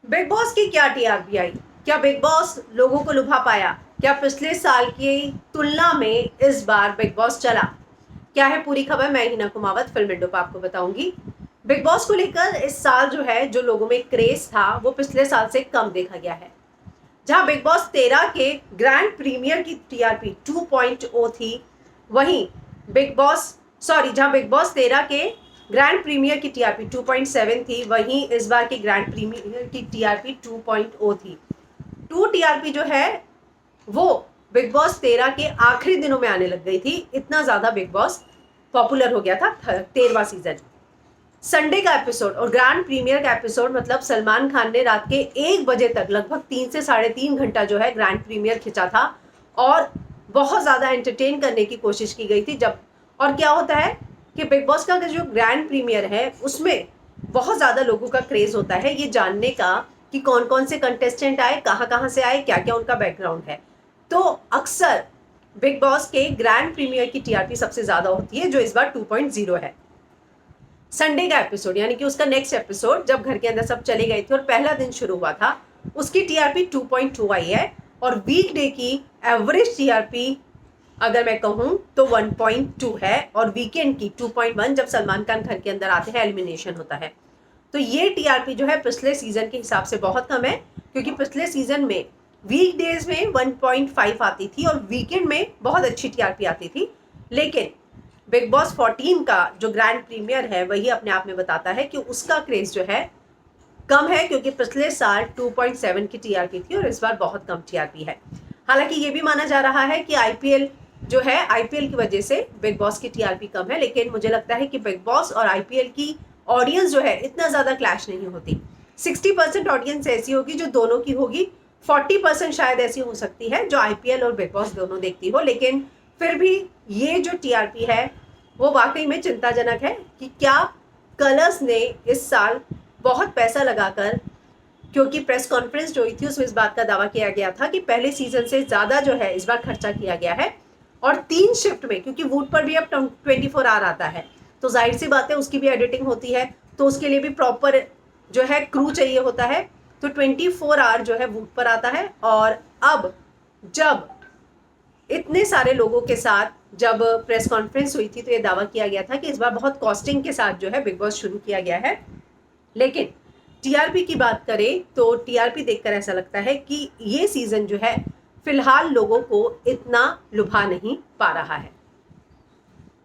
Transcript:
Big boss की क्या TRP आई? क्या बिग बॉस लोगों को लुभा पाया? क्या पिछले साल की तुलना में इस बार बिग बॉस चला? क्या है पूरी खबर, मैं हिना कुमावत फिल्म विंडो पर आपको बताऊंगी। बिग बॉस को लेकर इस साल जो है, जो लोगों में क्रेज था वो पिछले साल से कम देखा गया है। जहां बिग बॉस 13 के ग्रैंड प्रीमियर की टीआरपी 2.0 थी, वहीं बिग बॉस जहां बिग बॉस 13 के ग्रैंड प्रीमियर की टीआरपी 2.7 थी, वहीं इस बार की ग्रैंड प्रीमियर की टीआरपी 2.0 थी। 2 टीआरपी जो है वो बिग बॉस 13 के आखिरी दिनों में आने लग गई थी। इतना ज्यादा बिग बॉस पॉपुलर हो गया था 13वां सीजन। संडे का एपिसोड और ग्रैंड प्रीमियर का एपिसोड, मतलब सलमान खान ने रात के 1 बजे तक लगभग 3 से 3.5 घंटा जो है ग्रैंड प्रीमियर खिंचा था और बहुत ज्यादा एंटरटेन करने की कोशिश की गई थी। जब और क्या होता है कि बिग बॉस का जो ग्रैंड प्रीमियर है उसमें बहुत ज्यादा लोगों का क्रेज होता है ये जानने का कि कौन कौन से कंटेस्टेंट आए, कहाँ कहाँ से आए, क्या क्या उनका बैकग्राउंड है। तो अक्सर बिग बॉस के ग्रैंड प्रीमियर की टीआरपी सबसे ज्यादा होती है, जो इस बार 2.0 है। संडे का एपिसोड यानी कि उसका नेक्स्ट एपिसोड, जब घर के अंदर सब चले गए थे और पहला दिन शुरू हुआ था, उसकी टीआरपी 2.2 आई है। और वीकडे की एवरेज टीआरपी अगर मैं कहूं तो 1.2 है, और वीकेंड की 2.1, जब सलमान खान घर के अंदर आते हैं, एलिमिनेशन होता है। तो ये टीआरपी जो है पिछले सीजन के हिसाब से बहुत कम है, क्योंकि पिछले सीजन में वीकडेज में 1.5 आती थी और वीकेंड में बहुत अच्छी टीआरपी आती थी। लेकिन बिग बॉस 14 का जो ग्रैंड प्रीमियर है वही अपने आप में बताता है कि उसका क्रेज जो है कम है, क्योंकि पिछले साल 2.7 की टीआरपी थी और इस बार बहुत कम टीआरपी है। हालांकि ये भी माना जा रहा है कि आईपीएल जो है, आईपीएल की वजह से बिग बॉस की टीआरपी कम है, लेकिन मुझे लगता है कि बिग बॉस और आईपीएल की ऑडियंस जो है इतना ज्यादा क्लैश नहीं होती। 60% ऑडियंस ऐसी होगी जो दोनों की होगी, 40% शायद ऐसी हो सकती है जो आईपीएल और बिग बॉस दोनों देखती हो। लेकिन फिर भी ये जो टीआरपी है वो वाकई में चिंताजनक है कि क्या कलर्स ने इस साल बहुत पैसा लगाकर, क्योंकि प्रेस कॉन्फ्रेंस जो हुई थी उसमें इस बात का दावा किया गया था कि पहले सीजन से ज्यादा जो है इस बार खर्चा किया गया है, और 3 शिफ्ट में, क्योंकि वूट पर भी अब 24 आवर आता है, तो जाहिर सी बात है उसकी भी एडिटिंग होती है, तो उसके लिए भी प्रॉपर जो है क्रू चाहिए होता है। तो 24 आवर जो है वूट पर आता है। और अब जब इतने सारे लोगों के साथ जब प्रेस कॉन्फ्रेंस हुई थी तो ये दावा किया गया था कि इस बार बहुत कॉस्टिंग के साथ जो है बिग बॉस शुरू किया गया है। लेकिन टीआरपी की बात करें तो टीआरपी देखकर ऐसा लगता है कि ये सीजन जो है फिलहाल लोगों को इतना लुभा नहीं पा रहा है।